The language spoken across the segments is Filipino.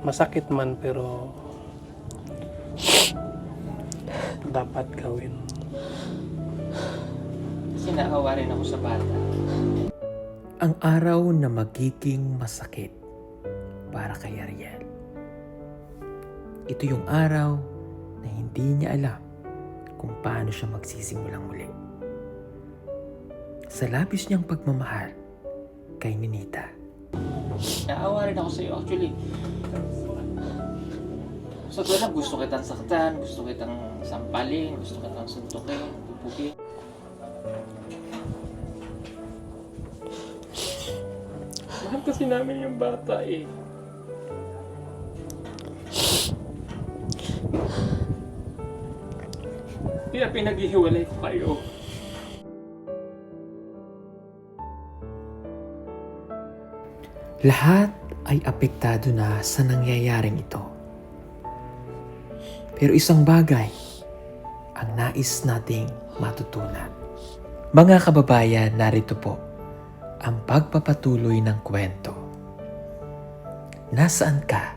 masakit man pero dapat gawin. Kasi naawa rin ako sa bata. Ang araw na magiging masakit para kay Ariel. Ito yung araw na hindi niya alam kung paano siya magsisimulang muli. Sa labis niyang pagmamahal kay Ninita. Naawa rin ako sa'yo. Actually, sa so, lang gusto kitang saktan, gusto kitang sampalin, gusto kitang suntukin, pupugin. Mahal kasi namin yung bata eh. Kaya pinaghihiwalay ko kayo. Lahat ay apektado na sa nangyayaring ito. Pero isang bagay ang nais nating matutunan. Mga kababayan, narito po ang pagpapatuloy ng kwento. Nasaan ka,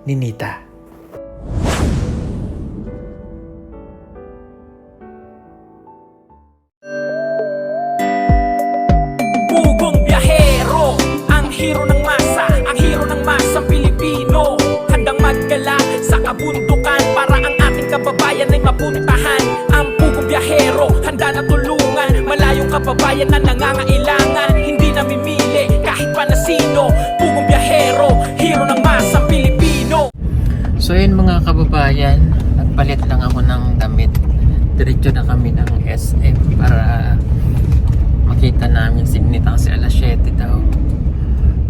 Ninita? Pugong biyahero, ang hero ng masa, ang hero ng masang Pilipino. Handang maggala sa kabundukan para ang ating kababayan ay mapuntahan. Ang pugong biyahero, handa na tulungan malayong kababayan na nangangailangan. Hindi namimili kahit pa na sino. Pugong biyahero, hero ng masang Pilipino. So yun mga kababayan, nagpalit lang ako ng damit. Diretso na kami ng SM para makita namin si Ninita kasi alas 7 daw.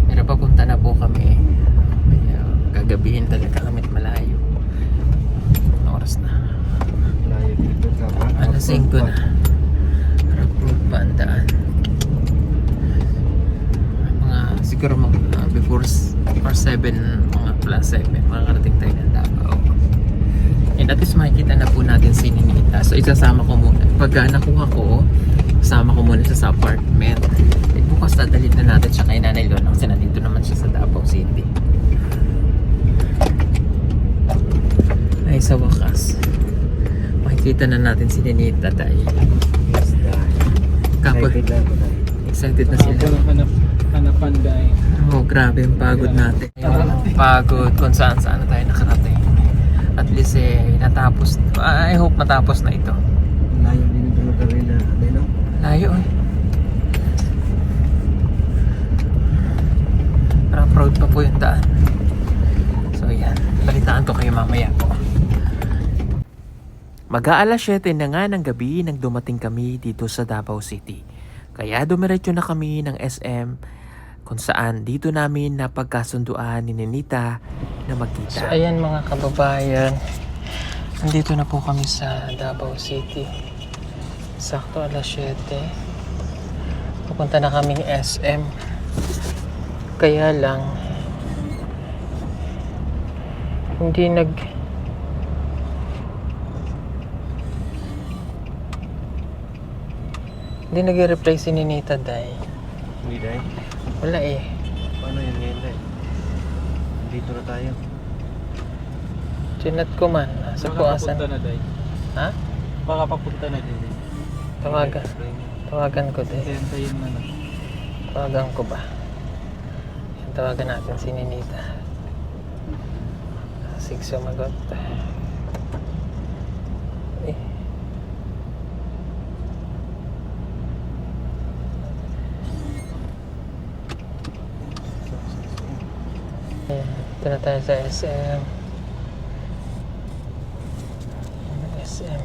Pero papunta na po kami. Kaya gagabihin talaga kami at malayo. Anong oras na? Alas 5 na. Road pa ang daan. Mga siguro before 7, mga plus 7, makakarating tayo ng Davao. And at least makikita na po natin si Ninita. So isasama ko muna. Pag nakuha ko, kasama ko muna siya sa apartment. Eh, bukas dadalhin na natin siya kay Nanay Lon kasi nandito naman siya sa Davao City. Ay, sa wakas makikita na natin si Ninita dahil kapag excited na sila. Hanapan dahil. Oh, grabe yung pagod natin. Yung pagod kung saan na tayo nakarating. At least natapos. I hope matapos na ito. Layo din ito na rin na. Layo eh. Parang proud pa po yung daan. So yan, balitaan ko kayo mamaya po. Mag-aalas 7 na nga ng gabi nang dumating kami dito sa Davao City. Kaya dumiretso na kami ng SM kung saan dito namin napagkasunduan ni Ninita na magkita. So ayan mga kababayan, nandito na po kami sa Davao City. Sakto alas 7. Pupunta na kaming SM. Kaya lang hindi nag-reply si Ninita dahil. Hindi dahil? Wala eh. Paano yun ngayon dahil? Dito na tayo. Chinat ko man. Sa puasan. na dahil. Ha? Baka papunta na din. Tawagan ko din. Hintayin na na. Tawagan ko ba? Tawagan natin si Ninita. Sig sumagot. Eh. Ito na tayo sa SM. SM.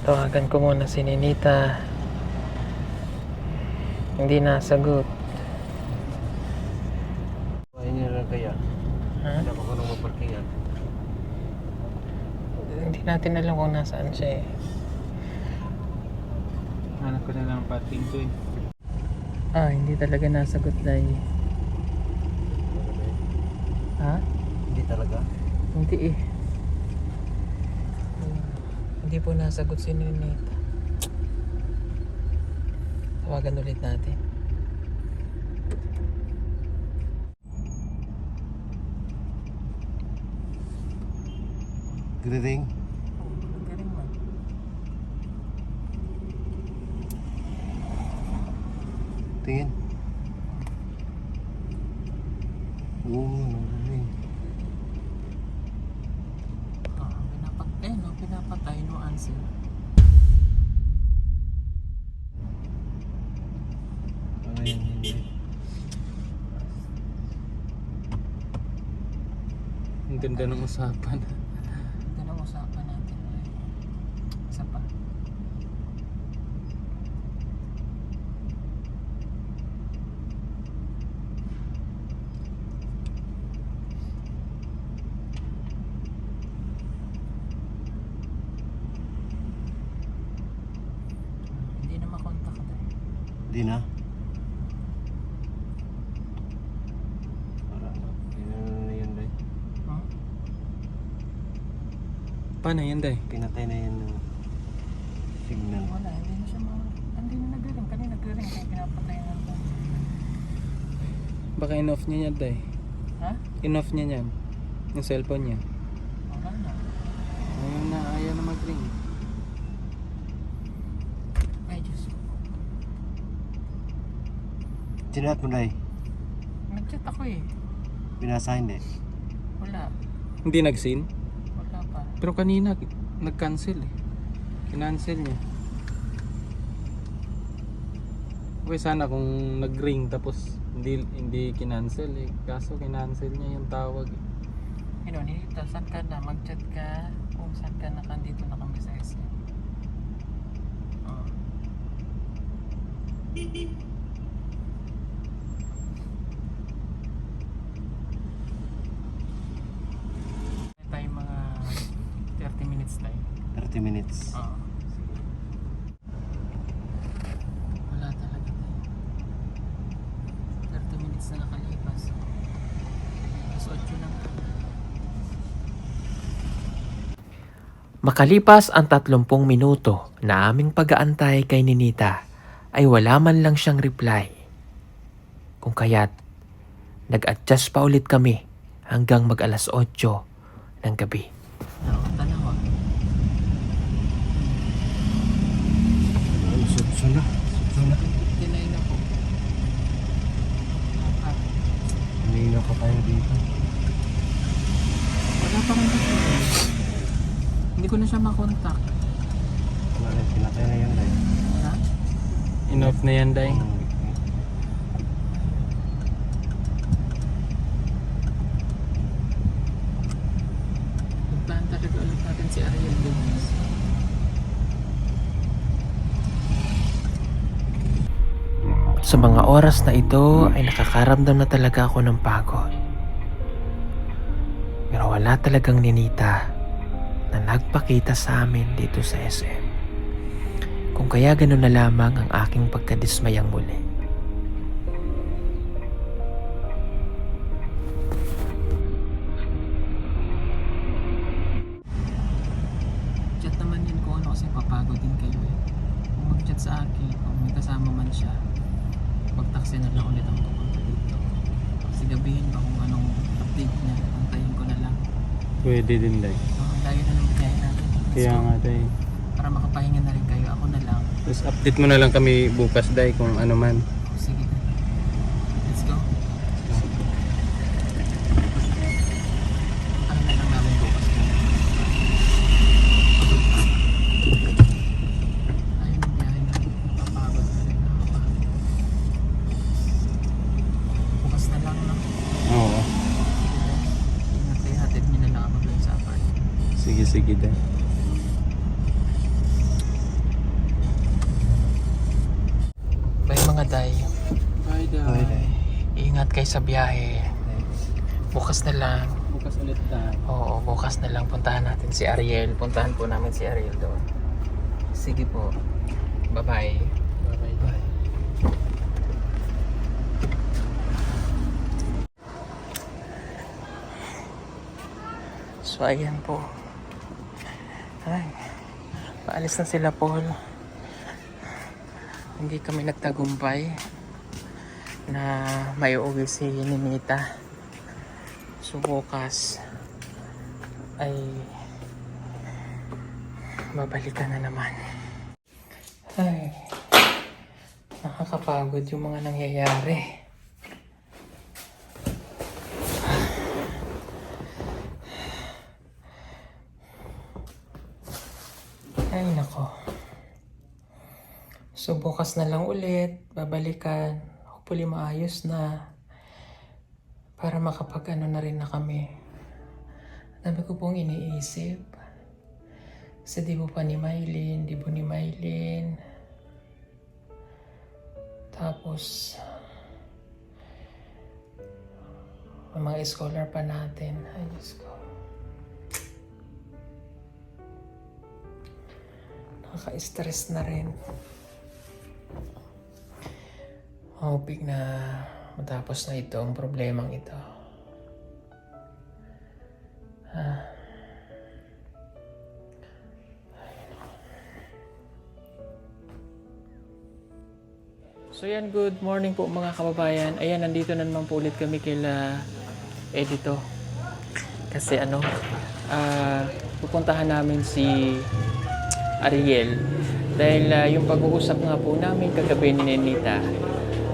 Tawagan ko muna si Ninita. Hindi nasagot. Ayun nyo lang kaya. Ha? Wala pa ko nang maparkingan. Hindi natin alam kung nasaan siya eh. Hanap ko na lang parking ko eh. Hindi talaga nasagot dahil. Ha? Hindi talaga. Hindi eh. Hindi po nasagot si Ninita. Tawagan ulit natin. Nagre-ring. Oo, nagkaring man. Tingin. Oo, nagre-ring. Pinapatay no answer. Ano yan, hindi. Ang ganda ng usapan. Ito na usapan natin. Isa pa. Hindi na makontak na. Di na. Wala na. Pinano na yan, Day. Hmm? Paano yan, Day? Pinatay na yan ng signal. Wala, hindi na siya hindi na nag-ring. Kanina nag-ring kaya pinapatay na ito. Baka in-off niya yan, Day. Ha? In-off niya yan. Yung cellphone niya. Wala na. Ayaw na mag-ring. Ay, Diyos ko. Chinat mo, Day. Nag-chat ako eh. Binasa hindi. Wala. Hindi nag-seen? Wala pa. Pero kanina, nag-cancel eh. Kinancel niya. Okay, sana kung nag-ring tapos hindi kinancel eh. Kaso kinancel niya yung tawag eh. Nita, saan ka na? Mag-chat ka kung saan ka na, kandito na kami sa SM. Oh. Tayo mga 30 minutes tayo. 30 minutes. Oo. Wala talaga tayo. 30 minutes na nakalipas. Mas 8 na nga. Makalipas ang 30 minuto na aming pag-aantay kay Ninita ay wala man lang siyang reply. Kung kaya't nag-adjust pa ulit kami hanggang mag-alas 8 ng gabi. Tanawa. Sutso na. Sutso na. Tinay na po. Kanina pa tayo dito. Wala pa rin ito. Hindi ko na siya makontak. Wala na, pinatay na yan, Day. Ha? In-off na yan, Day. Puntahan talaga ulit natin si Ariel Dumas. Sa mga oras na ito ay nakakaramdam na talaga ako ng pagod. Pero wala talagang Ninita na nagpakita sa amin dito sa SM. Kung kaya ganun na lamang ang aking pagkadismayang muli. Chat naman yun kung ano kasi papagod din kayo eh. Kung mag-chat sa akin, kung may kasama man siya, mag-taxi na lang ulit ang pupunta dito. Kasi gabihin pa kung anong update niya, antayin ko na lang. Pwede din, Day. So, layo na ng biyahe natin. Let's Kaya go. nga, Day. Para makapahinga na rin kayo, ako na lang. Tapos update mo na lang kami bukas, Day, kung ano man. Sige na. Let's go. Ano na lang namin bukas. Ayun ang biyahe na. Napapagod na rin. Bukas na lang no? Oo. Hatid niyo na lang ako doon sa apartment. Sige, sige, Day. Bye mga day. Bye, Day. Bye, Day. Ingat kayo sa biyahe. Bukas na lang. Bukas ulit, Day. Oo, bukas na lang puntahan natin si Ariel. Puntahan po namin si Ariel doon. Sige po. Bye-bye. Bye, Day. So ayan po. Ay, paalis na sila Paul. Hindi kami nagtagumpay na may uwi si Ninita. So bukas ay babalikan na naman. Ay, nakakapagod yung mga nangyayari. Ay, nako. So, bukas na lang ulit, babalikan. Hopefully, maayos na. Para makapag-ano na rin na kami. Dami ko pong iniisip. Kasi di po pa ni Mylene, di po ni Mylene. Tapos, ang mga scholar pa natin. Ay, Diyos ko. Nakaka-stress na rin. Hoping na matapos na ito ang problemang ito. So yan, good morning po mga kababayan. Ayan, nandito na naman po ulit kami kila Edito. Kasi pupuntahan namin si Ariel. Dahil yung pag-uusap nga po namin kagabi ni Nenita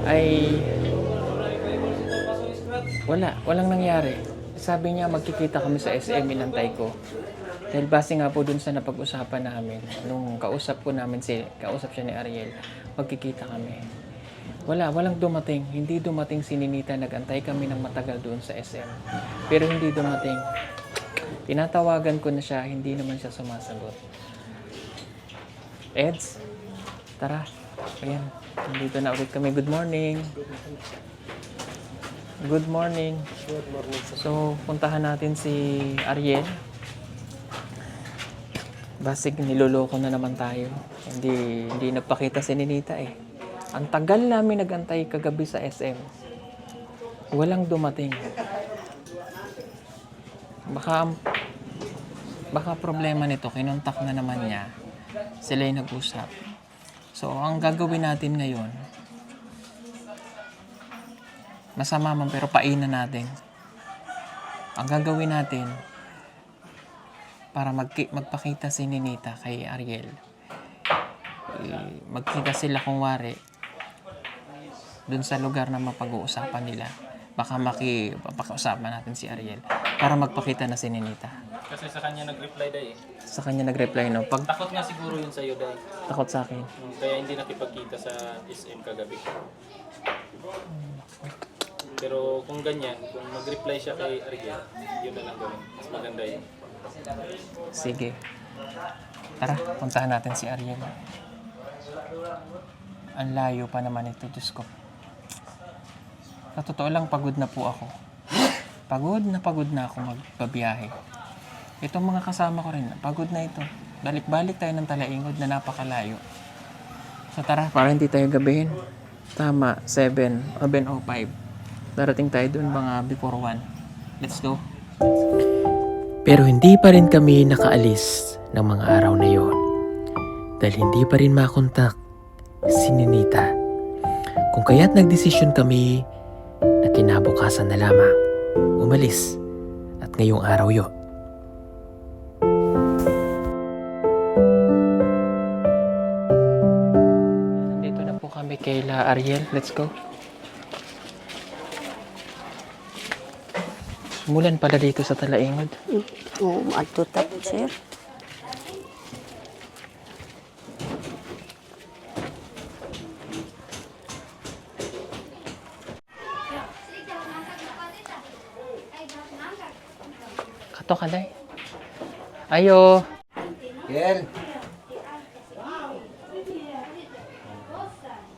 ay walang nangyari. Sabi niya magkikita kami sa SM, inantay ko. Dahil base nga po dun sa napag-usapan namin, nung kausap siya ni Ariel, magkikita kami. Walang dumating. Hindi dumating si Nenita. Nag-antay kami ng matagal doon sa SM. Pero hindi dumating. Tinatawagan ko na siya, hindi naman siya sumasagot. Eds, tara. Ayan, nandito na ulit kami. Good morning. Good morning. Good morning. So, puntahan natin si Ariel. Basig, niloloko na naman tayo. Hindi nagpakita si Nenita eh. Ang tagal namin nagantay kagabi sa SM. Walang dumating. Baka problema nito, kinontak na naman niya. Sila yung nag-usap. So, ang gagawin natin ngayon, masama man pero painan natin. Ang gagawin natin, para magpakita si Nenita kay Ariel, magkita sila kung wari dun sa lugar na mapag-uusapan nila. Baka mapag-uusapan natin si Ariel para magpakita na si Nenita. Kasi sa kanya nag-reply day eh. Sa kanya nag-reply, no? Takot nga siguro yun sa'yo day. Takot sa akin. Kaya hindi nakipagkita sa SM kagabi. Pero kung ganyan, kung mag-reply siya kay Ariel, yun na lang gawin. Mas maganda yun. Sige. Tara, puntahan natin si Ariel. Ang layo pa naman ito, Diyos ko. Sa totoo lang, pagod na po ako. Pagod na ako magbabiyahe. Itong mga kasama ko rin, pagod na ito. Balik-balik tayo ng Talaingod na napakalayo. So tara, para hindi tayo gabihin. Tama, 7:05. Darating tayo doon mga before 1. Let's go. Pero hindi pa rin kami nakaalis ng mga araw na yon. Dahil hindi pa rin makontak si Nenita. Kung kaya't nagdesisyon kami na kinabukasan na lamang umalis. At ngayong araw yon. Nandito na po kami kayla Ariel. Let's go. Mulan pala dito sa Talaingod. Oo, matutak, sir. Kato ka, day. Ayo. Kel!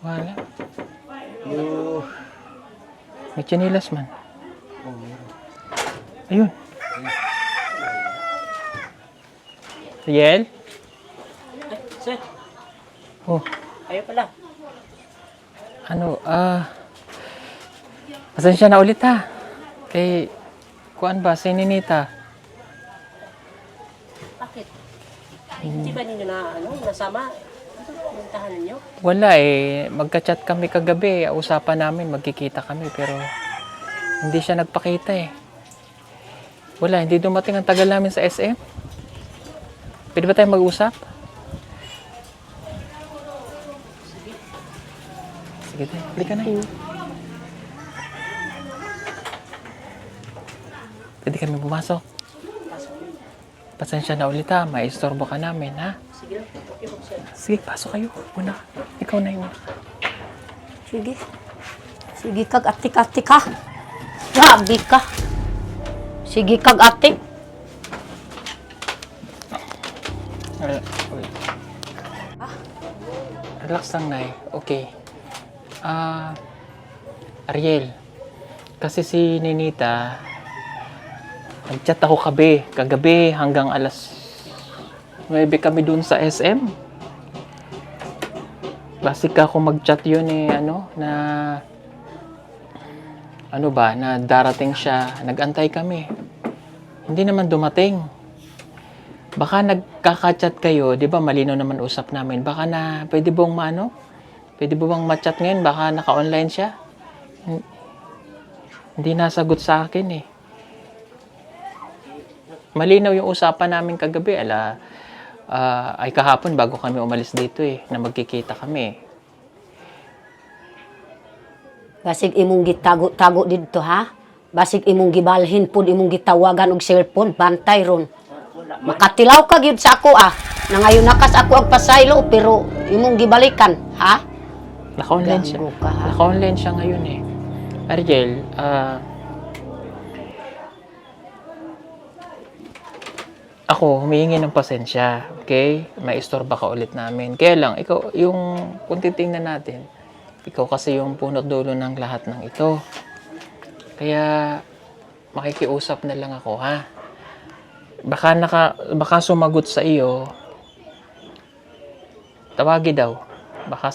Wala. Yo! May chinilas man. Ayun. Riel? Sir, Oh, ayaw pala. pasensya na ulit ha. Kay, kuan ba, si Nenita? Bakit? Hindi ba ninyo na, nasama? Puntahan ninyo? Wala eh. Magka-chat kami kagabi. Usapan namin, magkikita kami. Pero, hindi siya nagpakita eh. Wala, hindi dumating ang tagal namin sa SM. Pwede ba tayo mag-usap? Sige tayo, halika na. Pwede kami pumasok. Pasensya na ulit ha, maistorbo ka namin ha. Sige lang, okay po sir. Sige, pasok kayo. Una, ikaw na yung Sige. Sige kag atik-atik ka. Grabe ka. Sige kag atik. Relax lang, Nay. Okay. Ariel, kasi si Ninita, nag-chat ako kagabi hanggang alas 9 kami dun sa SM. Basic ako mag-chat yun na darating siya. Nag-antay kami. Hindi naman dumating. Baka nagkaka-chat kayo, 'di ba? Malinaw naman usap namin. Baka na pwede bang Pwede bang ma-chat ngayon? Baka naka-online siya. Hindi nasagot sa akin eh. Malinaw yung usapan namin kagabi. Ay kahapon bago kami umalis dito eh, na magkikita kami. Basig imong gitago-tago dito ha. Basig imong gibalhin pud imong gitawagan og cellphone, bantay ron. Makatilaw ka gyud sa ako Nangayon nakas ako ang pasaylo pero imong gibalikan, ha? Naka-online siya. Ganggo ka, ha? Naka-online siya ngayon eh. Ariel, ako, humihingi ng pasensya. Okay? May istorba ka ulit namin. Kaya lang, ikaw, kung titingnan natin, ikaw kasi yung punot dulo ng lahat ng ito. Kaya, makikiusap na lang ako, ha? Baka sumagot sa iyo, tawagi daw. Baka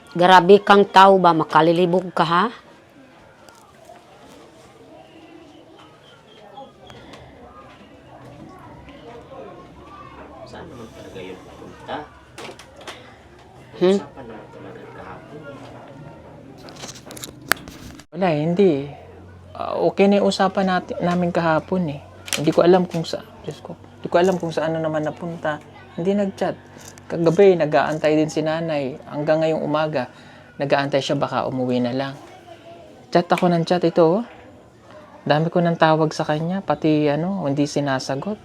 Grabe kang tao ba, makalilibog ka ha? Saan naman talaga yun pupunta? Hmm? Usapan naman talaga kahapon. wala, hindi. Okay na yung usapan namin kahapon eh. Hindi ko alam kung saan. Diyos ko. Hindi ko alam kung saan na naman napunta. Hindi nag-chat. Kagabi, nag-aantay din si nanay. Hanggang ngayong umaga, nag-aantay siya baka umuwi na lang. Chat ako ng chat ito. Dami ko nang tawag sa kanya. Pati hindi sinasagot.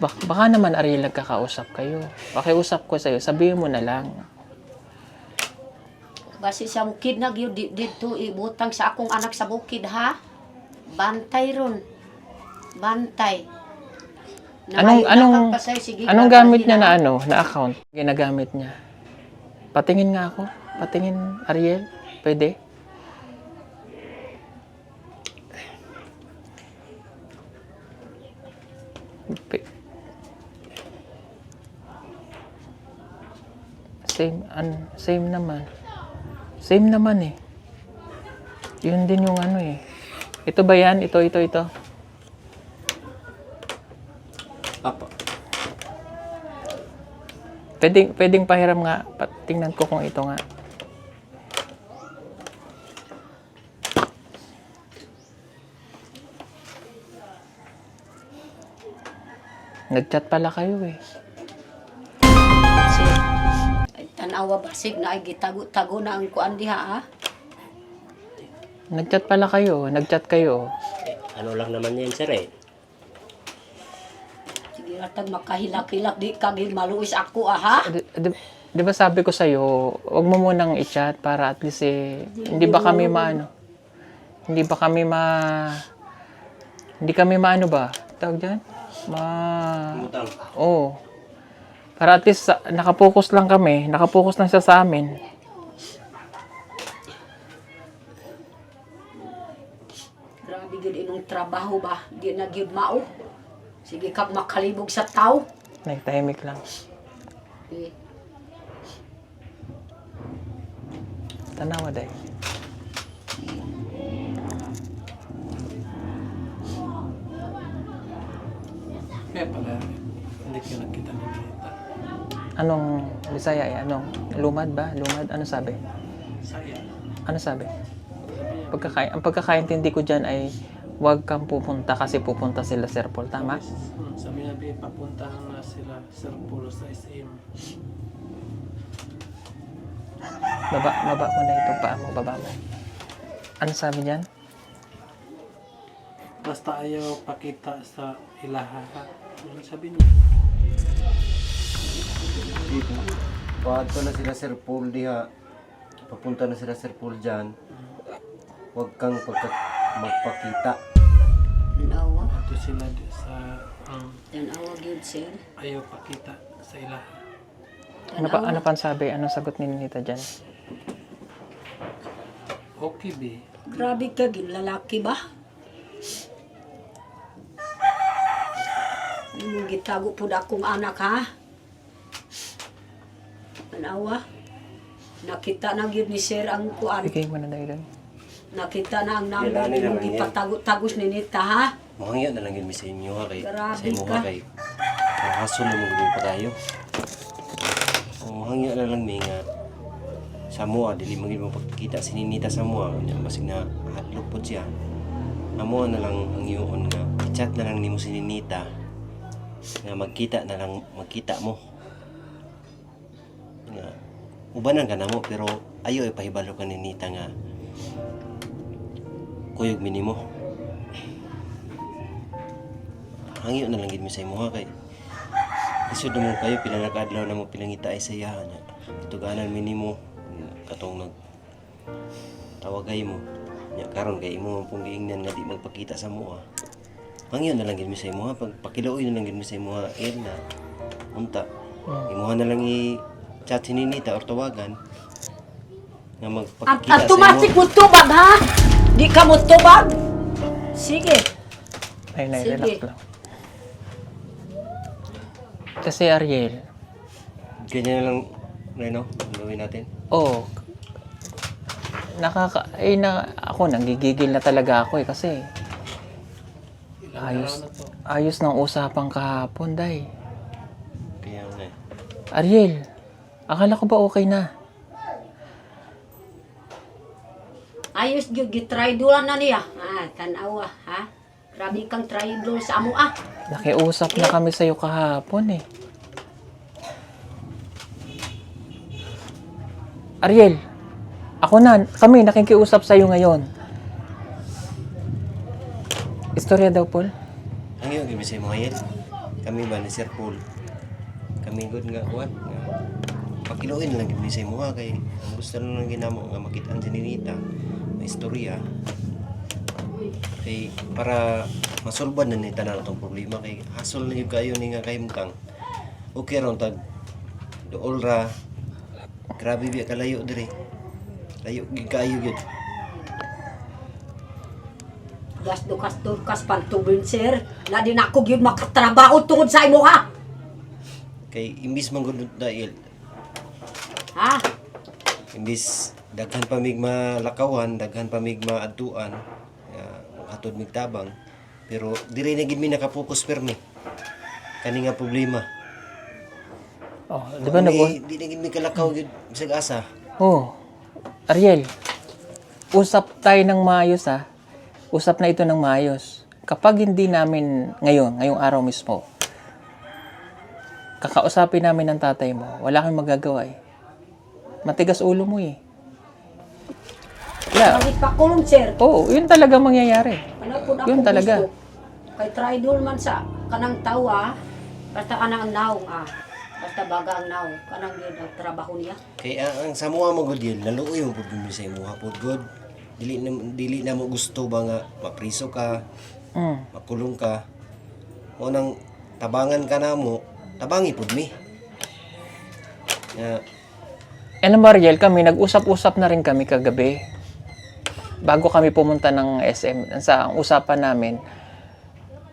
Baka naman Ariel nagkakausap kayo. Pakiusap ko sa'yo. Sabihin mo na lang. Basi sa bukid nagyud dito ibutang sa akong anak sa bukid ha. Bantay ron. Bantay. Anong gamit niya na account? Ginagamit niya. Patingin nga ako. Patingin, Ariel. Pwede? Same naman. Same naman eh. Yun din yung eh. Ito ba yan? Ito. Apa. Pwedeng pahiram nga. Tingnan ko kung ito nga. Nag-chat pala kayo eh. Tanawa basig na ay gitago-tago na ang kuan diha ha. Nag-chat pala kayo. Nag-chat kayo. Ano lang naman yan sir eh. Sige ratag makahilak-hilak di kag maluis ako ha. Di ba sabi ko sa'yo, wag mo munang i-chat para at least hindi kami maano ba? Tawag dyan? Oo. Para at least nakapokus lang kami. Nakapokus lang siya sa amin. Grabe gid inong trabaho ba? Di na gyud mao. Sige kag makalibog sa tao. Nagtahimik lang. Eh, Tanawa day. Kaya pala, hindi ko nakita ni Ninita. Anong Bisaya eh? Anong lumad ba? Lumad? Ano sabi? Saya. Ano sabi? Ang pagkakaintindi ko dyan ay Huwag kang pupunta kasi pupunta sila Sir Paul, tama? Sabi na papuntahan na sila Sir Paul sa SM. Baba mo na ito, paa mo, baba mo. Ano sabi diyan? Basta ayaw pakita sa ilaha. Ano sabi niya? Dito. Paadto na sila Sir Paul diha. Papunta na sila Sir Paul dyan. Huwag kang magpakita. Tanawa. Ito sila sa Tanawa gyud sir. ayaw pakita sa ilaha. Ano pa ang sabi? Anong sagot ni Ninita diyan? Okay, be. Grabe ka gid lalaki ba? Imong gitago pud akong anak ha. Tanawa. Nakita na gyud ni sir ang kuan. Bigay mo na dahil doon. Nakita na ang number Kailangan nila imong man yan. gipatagos ni Nita ha. Mahangya na lang yun sa inyo ha kay Grabe sa imo ka. ha kay hasol na mga pa kayo. Mahangya na lang may nga sa mua dili magid mo pagkita si Ninita sa mua nya basig na hatlok pod siya. Amo na lang ang iyon nga i-chat na lang nimo si Ninita nga magkita mo. Nga ubanan ka na mo pero ayo ipahibalo ka ni Ninita nga kuyog minimo. Hangyo na lang gid mi sa imo ha kay isud mo kayo pila na kadlaw na mo pinangita ay sa iya nya tuganan minimo katong nag tawagay mo nya karon kay imo pong giingnan nga di magpakita sa mo ha. Hangyo na lang gid mi sa imo ha pag pakilaoy na lang gid mi sa imo ha na unta imo na lang i chat si Ninita or tawagan nga magpakita sa Automatic imo. mo tubag ha. Di ka mo tubag. Sige. Ay, Sige. relax lang. Kasi Ariel, Ganyan na lang Reno ang gawin natin. oh, ako nanggigigil na talaga ako kasi ayos ng usapang kahapon, day. Kaya nga eh. Ariel, akala ko ba okay na? Ayos gyud gitrydulan na niya. Tanawa ha. Grabe kang trydol sa amo ah. Nakiusap na kami sa'yo kahapon eh. Ariel, kami nakikiusap sa'yo ngayon. Istorya daw, Paul. Ang iyong gibisay mo ngayon, kami ba ni Sir Paul? Kami good nga kuwan. Pakiluin lang gibisay mo ha kay ang gusto lang ng ginamo nga makitaan si Ninita na istorya. Kay para masulban na ni tanan atong problema kay hasol na yung kayo ni nga kay mukang. Okay ron tag dool ra. Grabe biya kalayo diri. Layo gid kayo gid. Gas pantubin sir. Na din ako gyud makatrabaho tungod sa imo ha. Kay imbis man gud dahil Ha? imbis daghan pa mig malakawan, daghan pa mig maadtuan, katod mig tabang. Pero diri na gid mi nakapokus permi. Kani nga problema. Oh, di ba nag Di na gid mi kalakaw gid bisag asa. Oh, Ariel, usap tayo ng maayos ha. Usap na ito ng maayos. Kapag hindi namin ngayong araw mismo, kakausapin namin ng tatay mo, wala kang magagawa eh. Matigas ulo mo eh. Yeah. Bakit pa kulong sir? Oo, yun talaga mangyayari. Ano po na Yun ako talaga. gusto? Kay trydol man sa kanang tawa, basta kanang naong basta baga ang naong, kanang yun ang trabaho niya. Kay ang samuha mo gud yun, naluoy mo pud mi sa imuha pud gud. Dili na mo gusto ba nga mapriso ka, makulong ka. O nang tabangan ka na mo, tabangi pud mi. Alam mo, Ariel, kami, nag-usap-usap na rin kami kagabi. Bago kami pumunta ng SM, sa usapan namin,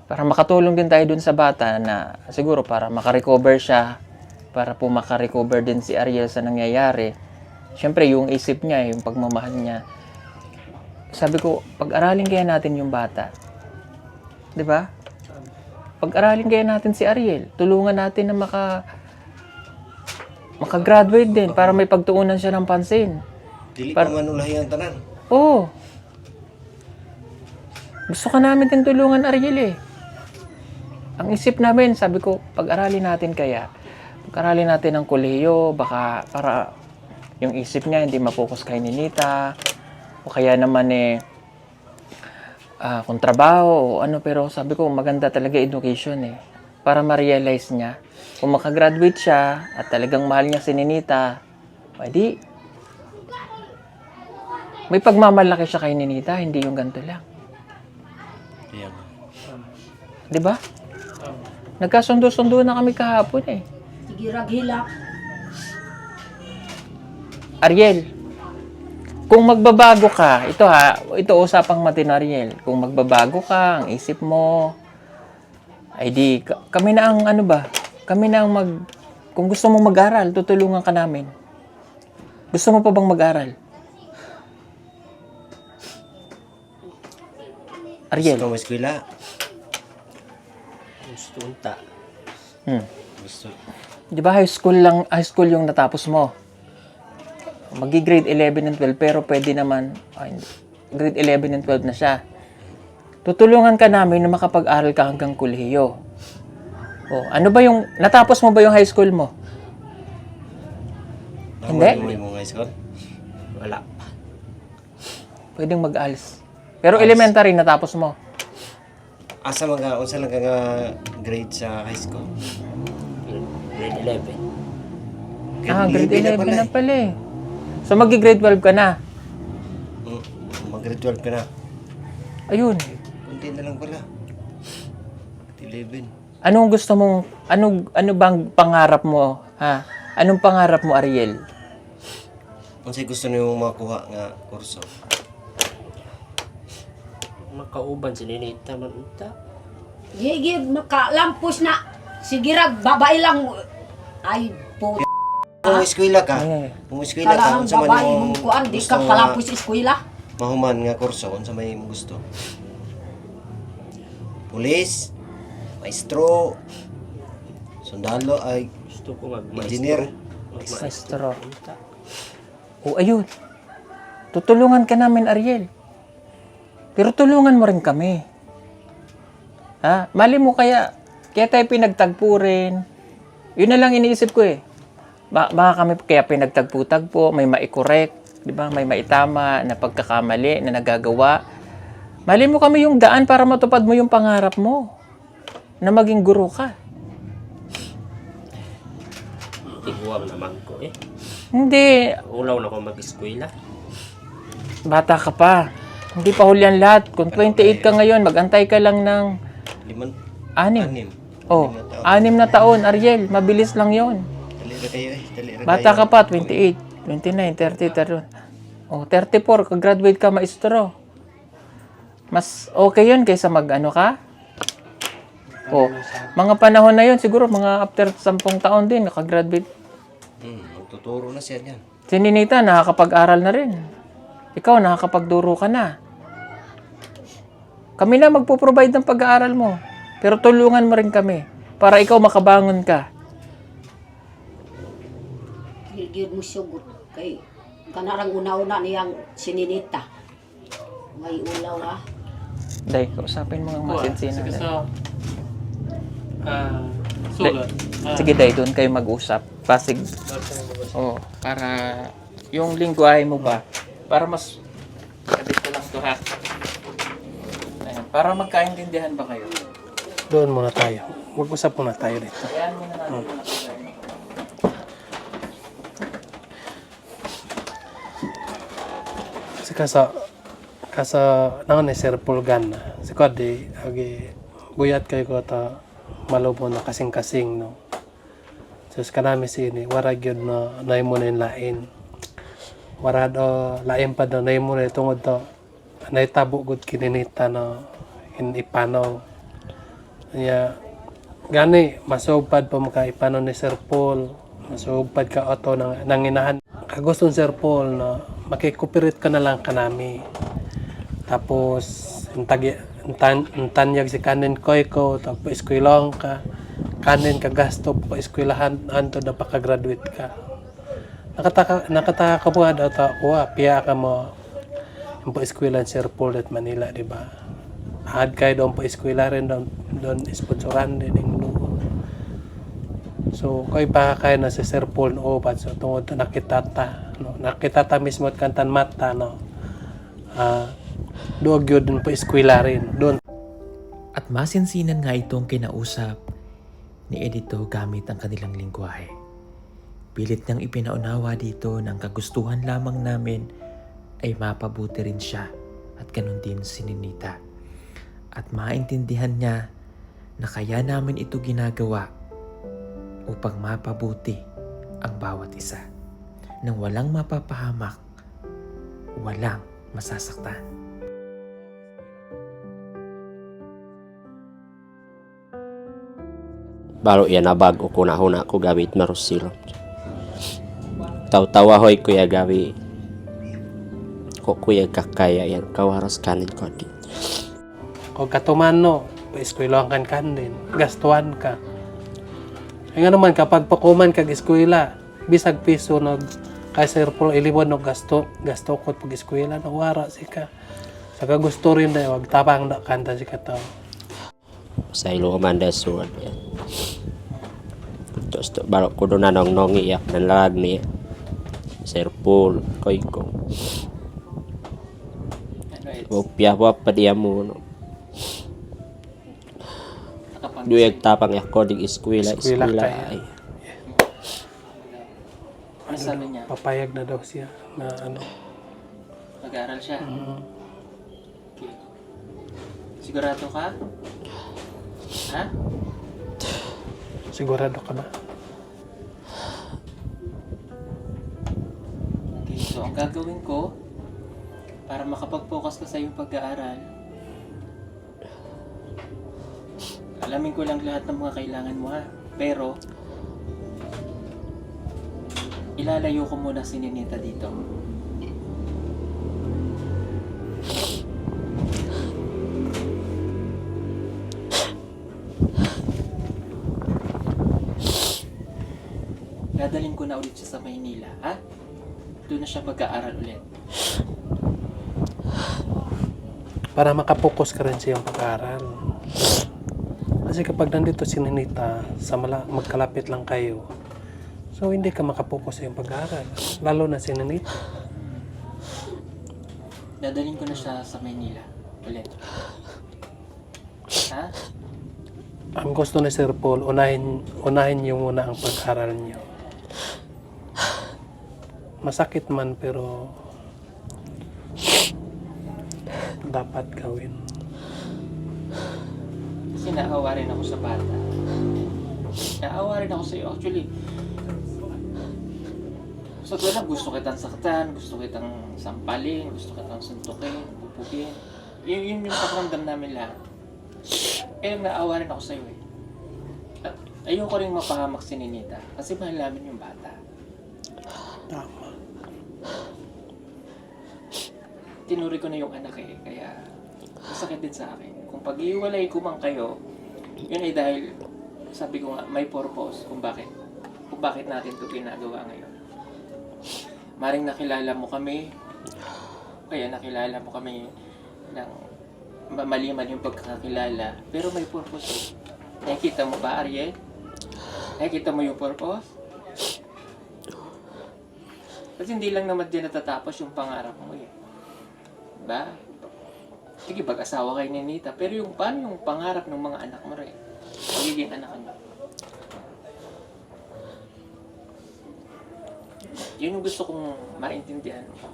para makatulong din tayo dun sa bata na siguro para makarecover siya, para po makarecover din si Ariel sa nangyayari. Siyempre, yung isip niya, yung pagmamahal niya. Sabi ko, pag-aralin kaya natin yung bata. 'Di ba? Pag-aralin kaya natin si Ariel. Tulungan natin na makagraduate din para may pagtuunan siya ng pansin. Dili pa man ulahi ang tanan. Oo. Gusto ka namin din tulungan, Ariel eh. Ang isip namin, sabi ko, pag-aralin natin ng kolehiyo, baka para yung isip niya hindi mapokus kay Ninita, o kaya naman kung trabaho o ano, pero sabi ko, maganda talaga education eh. Para ma-realize niya, kung makagraduate siya at talagang mahal niya si Ninita, pwede. May pagmamalaki siya kay Ninita, hindi yung ganito lang. Kaya nga. Di ba? Nagkasundo-sundo na kami kahapon eh. Sige, raghilak. Ariel, kung magbabago ka, ito usapang matino, Ariel. Kung magbabago ka, ang isip mo, ay di, kami na ang kung gusto mo mag-aral, tutulungan ka namin. Gusto mo pa bang mag-aral? Ariel. Gusto mo eskwela? Gusto unta. Gusto. Di ba high school yung natapos mo? Grade 11 and 12, pero pwede naman, grade 11 and 12 na siya. Tutulungan ka namin na makapag-aral ka hanggang kolehiyo. Ano ba natapos mo ba yung high school mo? Hindi? Mo yung high school? Wala. Pwedeng mag-alis. Pero elementary natapos mo. Unsa lang ka nga grade sa high school? Grade 11. Grade 11 na pala eh. So grade 12 ka na. Mag-grade 12 ka na. Ayun. Kunti na lang pala. 11. Anong gusto mong, ano bang pangarap mo, ha? Anong pangarap mo, Ariel? Unsay gusto niyo makuha nga kurso? Makauban si Ninita man unta. Gigi, makalampos na. Sige, babae lang. Ay, po. Kung eskwela ka, Ay. kung eskwela ka, Kailangan unsa man babae yung mong kuan, di gusto ka nga palampos sa eskwela. mahuman nga kurso, unsa may imong gusto? Pulis, maestro, sundalo, ay Gusto ko engineer. Maestro. Ayun. Tutulungan ka namin, Ariel. Pero tulungan mo rin kami. Ha? Mali mo kaya tayo pinagtagpo rin. Yun na lang iniisip ko eh. Baka kami kaya pinagtagpo-tagpo, may maikorek, di ba? May maitama na pagkakamali na nagagawa. Mali mo kami yung daan para matupad mo yung pangarap mo na maging guro ka. Tiguam naman ko eh. Hindi. Ulaw na ko mag-eskwela. Bata ka pa. Hindi pa hulyan lahat. Kung 28 ka ngayon, magantay ka lang ng 6. Oh, 6 na taon, Ariel. Mabilis lang yon. Dali ra kayo eh. Dali ra Bata kayo. ka pa, 28, 29, 30, 31. Oh, 34, kag-graduate ka maestro. Mas okay yun kaysa mag-ano ka? Oh, mga panahon na yun, siguro mga after 10 taon din, nakagraduate. Magtuturo na siya yan. Si Ninita, nakakapag-aral na rin. Ikaw, nakakapagduro ka na. Kami na magpo-provide ng pag-aaral mo. Pero tulungan mo rin kami para ikaw makabangon ka. Gilgid mo sugot. Kay, kanarang una-una niyang sininita. May ulaw ha. Day, kausapin mo ang masinsina. Sige Day. sugat. Sige, Day, doon kayo mag-usap. Pasig. Oh, para yung lingwahe mo ba, para mas kabit ko lang to ha. Ayan, para magkaintindihan ba kayo? Doon muna tayo. Mag-usap muna tayo dito. Ayan muna natin. Kasi kasa naon ni Sir Pulgan na. Si Kodi, agi buyat kayo ko ta malubo na kasing-kasing no. So kanami sini warag yun na naimo na yung lain. Warad lain pa daw naimo na tungod to naitabo gud kininita na ipanaw. Nya gani masubad pa mo ka ipanaw ni Sir Paul. Masubad ka ato nang nanginahan. Kaguston Sir Paul na makikupirit ka na lang kanami. Tapos tanyag si kanin ko tapos eskwelong ka kanin ka gasto pa eskwelahan anto na paka-graduate ka. Nakataka ka mo daw ta piya ka mo yung pa eskwelahan Sir Paul at Manila, di ba? ahad kayo doon po eskwela rin doon sponsoran din yung luho. So kay pa kayo na si Sir Paul no opat so tungod nakita ta mismo at kantan mata no. Doon yun din po eskwela rin doon. At masinsinan nga itong kinausap ni Edito gamit ang kanilang lingwahe. Pilit niyang ipinaunawa dito ng kagustuhan lamang namin ay mapabuti rin siya at ganun din si Ninita. At maintindihan niya na kaya namin ito ginagawa upang mapabuti ang bawat isa nang walang mapapahamak, walang masasaktan. Balo yan na bago ko na ko gawit marusilo. Taw-tawa hoy kuya gawi. Ko kuya kakaya yan kawaras kanin ko din. Kung katuman no, pa-eskwelahan kan din, gastuan ka. Ay nga naman, kapag pakuman kag eskwela, bisag piso no, kay Sir Paul ilibon no gasto ko pag eskwela, nawara si ka. Saka gusto rin na, wag tapang na kanta si ka tao. Sa ilo komanda suwad yan. Tapos balok ko doon na nong iyak ng lag ni Sir Paul, koy ko. Ano ito? Upya pa diya mo no. Duyag tapang ako dig eskwela Eskwela eskwela kaya. ay. Ano sabi niya? Papayag na daw siya na ano. Mag-aaral siya? Okay. Sigurado ka? Ha? Sigurado ka ba? Okay, so ang gagawin ko para makapag-focus ka sa iyong pag-aaral, alamin ko lang lahat ng mga kailangan mo ha. Pero, ilalayo ko muna si Ninita dito. Dadalhin ko na ulit siya sa Maynila, ha? Doon na siya mag-aaral ulit. Para makapokus ka rin sa iyong pag-aaral. Kasi kapag nandito si Ninita, magkalapit lang kayo, so hindi ka makapokus sa iyong pag-aaral. Lalo na si Ninita. Dadalhin ko na siya sa Maynila ulit. Ha? Ang gusto ni Sir Paul, unahin niyo muna ang pag-aaral niyo. Masakit man pero dapat gawin. Kasi naawa rin ako sa bata. Naawa rin ako sa iyo. Actually, sa tuwa gusto kitang saktan, gusto kitang sampalin, gusto kitang suntukin, bubugin. Yun yung pakiramdam namin lahat. Eh, naawa rin ako sa iyo eh. At ayoko rin mapahamak si Ninita kasi mahal namin yung bata. Tama. Tinuri ko na yung anak eh, kaya masakit din sa akin. Kung pag-iwalay ko man kayo, yun ay dahil, sabi ko nga, may purpose kung bakit natin ito ginagawa ngayon. Maring nakilala mo kami, kaya nakilala mo kami ng maliman yung pagkakakilala, pero may purpose. Nakikita mo ba, Ariel? Nakikita mo yung purpose? Kasi hindi lang naman din natatapos yung pangarap mo eh. Diba? Sige, pag-asawa kay Ninita, pero yung paano yung pangarap ng mga anak mo rin? Magiging anak mo. Yun yung gusto kong maintindihan mo.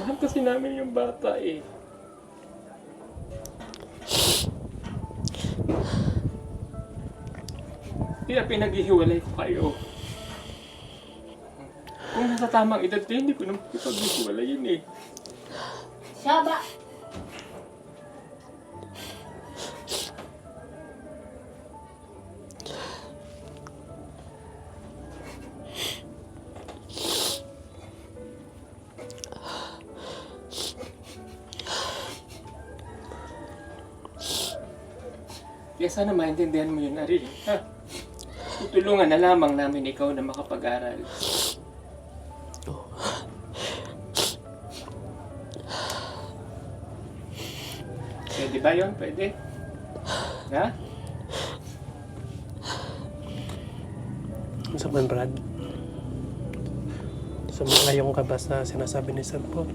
Mahal kasi namin yung bata eh. Kaya pinaghihiwalay ko kayo. Kung nasa tamang edad kayo, hindi ko naman ipaghihiwalay yun eh. Saba. Kaya sana maintindihan mo yun, Ari. Ha? Tutulungan na lamang namin ikaw na makapag-aral. Pwede ba yun? Pwede? Ha? Sa man, Brad. Sumalayong ka ba sa sinasabi ni Sir Paul?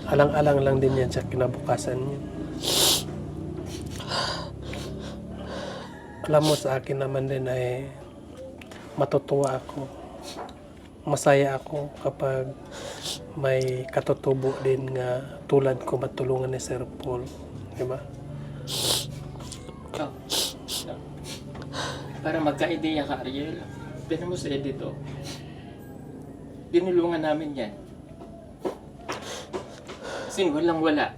Alang-alang lang din yan sa kinabukasan niya. Alam mo, sa akin naman din ay matutuwa ako. Masaya ako kapag may katutubo din nga tulad ko matulungan ni Sir Paul. Diba? Oh. Para magka-ideya ka, Ariel. Pwede mo sa edito. Dinulungan namin yan. Kasi walang-wala.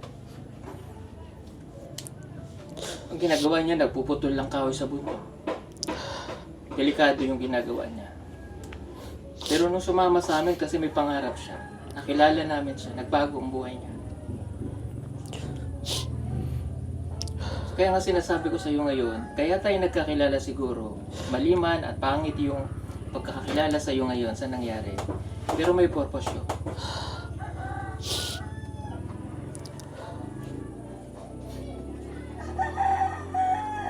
Ang ginagawa niya, nagpuputol lang kahoy sa bundok. Delikado yung ginagawa niya. Pero nung sumama sa amin kasi may pangarap siya, nakilala namin siya, nagbago ang buhay niya. Kaya nga sinasabi ko sa iyo ngayon, kaya tayo nagkakilala siguro, maliman at pangit yung pagkakakilala sa iyo ngayon sa nangyari. Pero may purpose yun.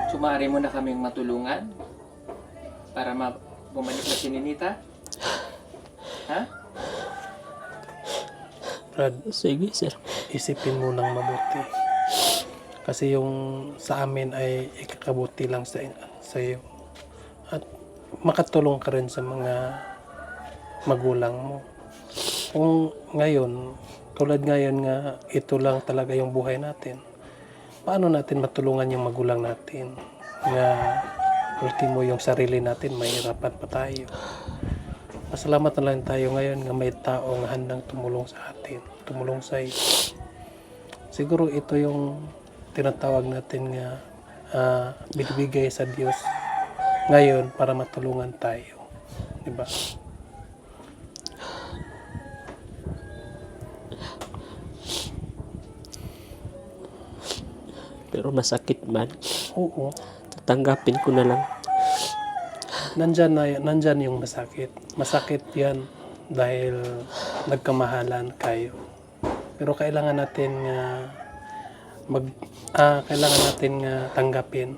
Sumari mo na kaming matulungan para bumalik na si Ninita. Ha? Brad, Sige, sir. isipin mo nang mabuti. Kasi yung sa amin ay ikakabuti lang sa iyo. At makatulong ka rin sa mga magulang mo. Kung ngayon, tulad ngayon nga, ito lang talaga yung buhay natin. Paano natin matulungan yung magulang natin? Nga, ultimo yung sarili natin, mahirapan pa tayo. Masalamat na lang tayo ngayon nga may taong handang tumulong sa atin, tumulong sa iyo. Siguro ito yung tinatawag natin nga binibigay sa Diyos ngayon para matulungan tayo. Diba? Pero masakit man. Oo. Tatanggapin ko na lang. Nandyan yung masakit. Masakit yan dahil nagkamahalan kayo. Pero kailangan natin kailangan natin tanggapin.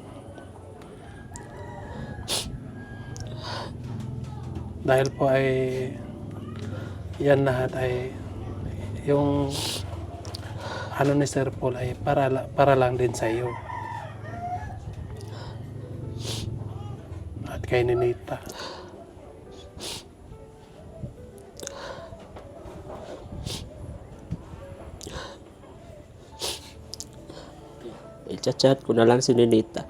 Dahil po ay yan lahat ay yung ano ni Sir Paul ay para lang din sa iyo. At kay Ninita. I-chat ko na lang si Ninita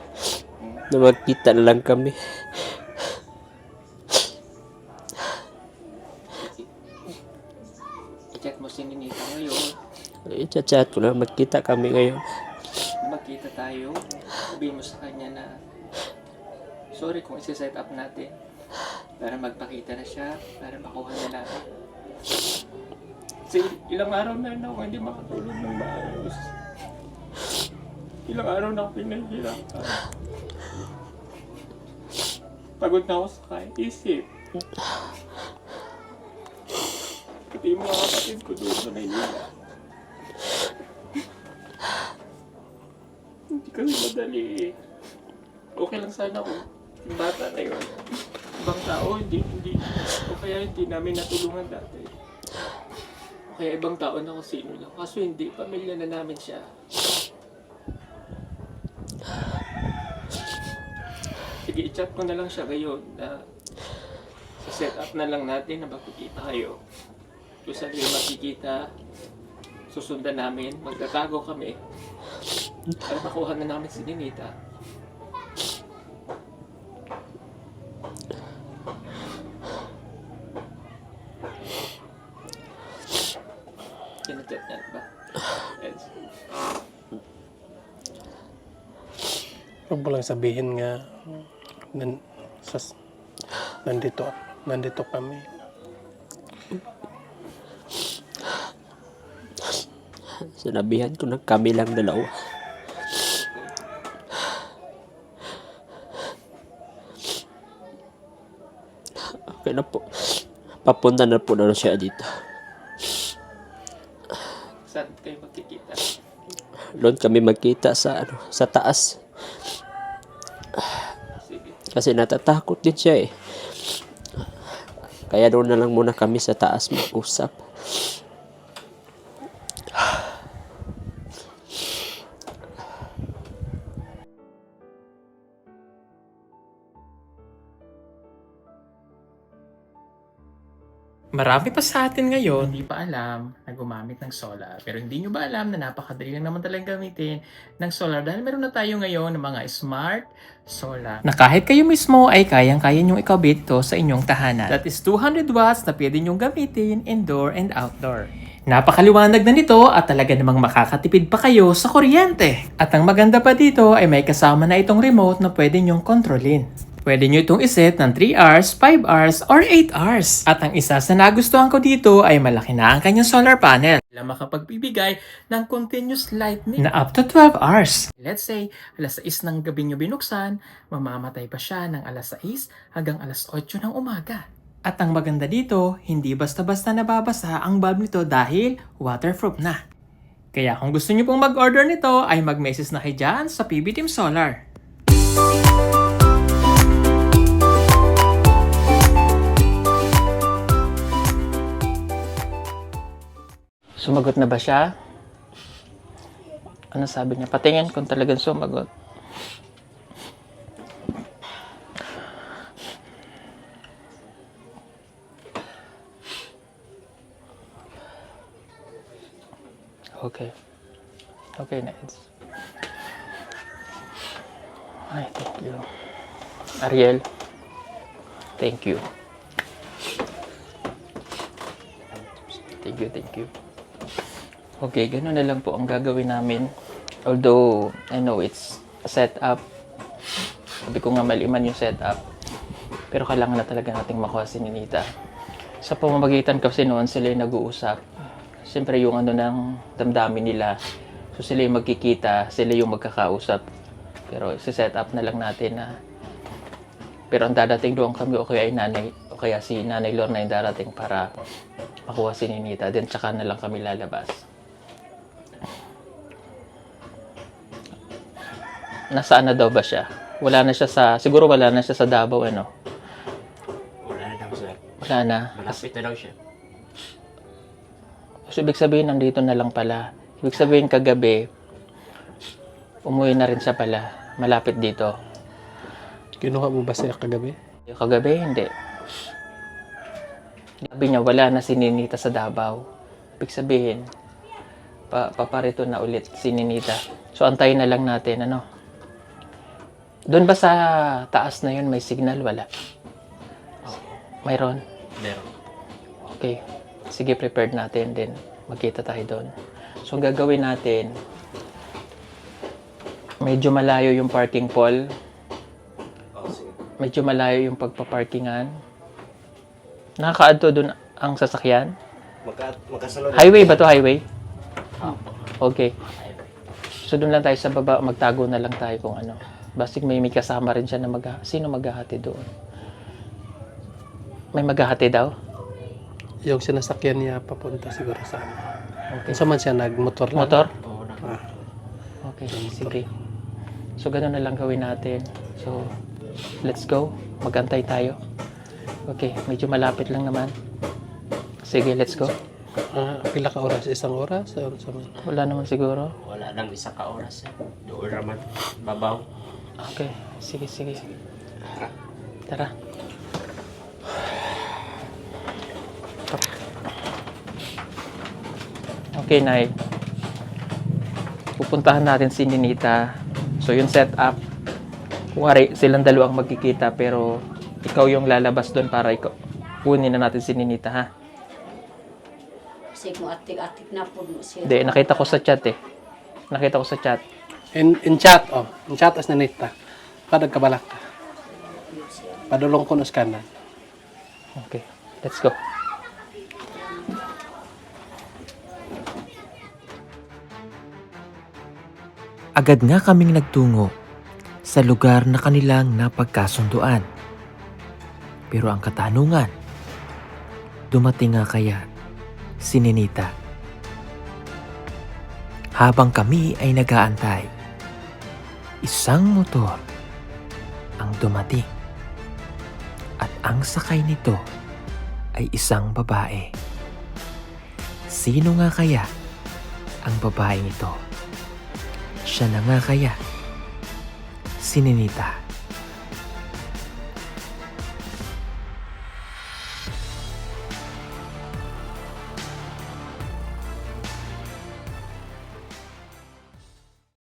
na magkita na lang kami. I-chat mo si Ninita ngayon. I-chat ko na magkita kami ngayon. Magkita tayo. Sabihin mo sa kanya na sorry kung isi-set up natin para magpakita na siya, para makuha na natin. Kasi ilang araw na ako hindi makatulog ng maayos. Ilang araw na ako pinaghirapan. Pagod na ako sa kaisip. Pati yung mga kapatid ko doon sa Maynila. Hindi kasi madali eh. Okay lang sana kung yung bata na yun. Ibang tao, hindi. O kaya hindi namin natulungan dati. O kaya ibang tao na kung sino lang. Kaso hindi, pamilya na namin siya. Sige, i-chat ko na lang siya ngayon na set up na lang natin na magkikita kayo. Kung saan kayo makikita, susundan namin, magtatago kami para makuha na namin si Ninita. Kinachat niya ba? Yes. Huwag mo lang sabihin nga nandito kami. Sinabihan ko na kami lang dalawa. Okay na po. Papunta na po na siya dito. Saan kayo magkikita? doon kami magkita sa sa taas. Kasi natatakot din siya eh. Kaya doon na lang muna kami sa taas mag-usap. Marami pa sa atin ngayon hindi pa alam na gumamit ng solar. Pero hindi nyo ba alam na napakadali lang naman talagang gamitin ng solar dahil meron na tayo ngayon ng mga smart solar. Na kahit kayo mismo ay kayang-kaya nyong ikabit ito sa inyong tahanan. That is 200 watts na pwede nyong gamitin indoor and outdoor. Napakaliwanag na nito at talaga namang makakatipid pa kayo sa kuryente. At ang maganda pa dito ay may kasama na itong remote na pwede nyong kontrolin. Pwede nyo itong iset ng 3 hours, 5 hours, or 8 hours. At ang isa sa nagustuhan ko dito ay malaki na ang kanyang solar panel. Na makapagbibigay ng continuous lightning na up to 12 hours. Let's say, alas 6 ng gabi nyo binuksan, mamamatay pa siya ng alas 6 hanggang alas 8 ng umaga. At ang maganda dito, hindi basta-basta nababasa ang bulb nito dahil waterproof na. Kaya kung gusto nyo pong mag-order nito, ay mag-message na kayo dyan sa PB Team Solar. Sumagot na ba siya? Ano sabi niya? Patingin kung talagang sumagot. Okay. Okay, nice. Ay, thank you. Ariel, thank you. Thank you. Okay, gano'n na lang po ang gagawin namin. Although, I know it's a setup. Sabi ko nga mali man yung setup. Pero kailangan na talaga nating makuha si Ninita. Sa pamamagitan kasi noon sila yung nag-uusap. Siyempre yung ano ng damdamin nila. So sila yung magkikita, sila yung magkakausap. Pero si-set up na lang natin na pero ang dadating doon kami o kaya si Nanay Lorna yung darating para makuha si Ninita. Then tsaka na lang kami lalabas. Nasaan na daw ba siya? Siguro wala na siya sa Davao, ano? Wala na daw sir. Wala na. Malapit na daw siya. So, ibig sabihin, nandito na lang pala. Ibig sabihin, kagabi, umuwi na rin siya pala. Malapit dito. Kinuha mo ba siya kagabi? Yung kagabi, hindi. Sabi niya, wala na si Ninita sa Davao. Ibig sabihin, paparito na ulit si Ninita. So, antayin na lang natin, ano? Doon ba sa taas na yun may signal? Wala. Mayroon? Meron. Okay. Sige, prepared natin din. Magkita tayo doon. So, ang gagawin natin, medyo malayo yung parking pole. Medyo malayo yung pagpaparkingan. Nakakaadto doon ang sasakyan? Magkasalon. Highway ba to? Highway? Okay. So, doon lang tayo sa baba. Magtago na lang tayo kung ano. Basig may kasama rin siya na sino maghahati doon? May maghahati daw? Yung sinasakyan niya papunta siguro sa ano. Okay. Saan man siya nagmotor lang? Motor? Ah. Okay, sige. So, gano'n na lang gawin natin. So, let's go. Magantay tayo. Okay, medyo malapit lang naman. Sige, let's go. Pila ka oras? Isang oras? Wala naman siguro. Wala nang isa ka oras. Doon naman. Babaw. Okay, sige. Tara. Okay, Nay. Pupuntahan natin si Ninita. So, yung setup. Kuwari, silang dalawang magkikita pero ikaw yung lalabas doon para kunin na natin si Ninita, ha? Kasi kung atik-atik na po siya. Hindi, nakita ko sa chat eh. Nakita ko sa chat. In chat, in chat as Ninita. Kadag kabalak ka. Padulong ko nos kanan. Okay, let's go. Agad nga kaming nagtungo sa lugar na kanilang napagkasunduan. Pero ang katanungan, dumating nga kaya si Ninita? Habang kami ay nag-aantay, isang motor ang dumating at ang sakay nito ay isang babae. Sino nga kaya ang babaeng ito? Siya na nga kaya si Ninita.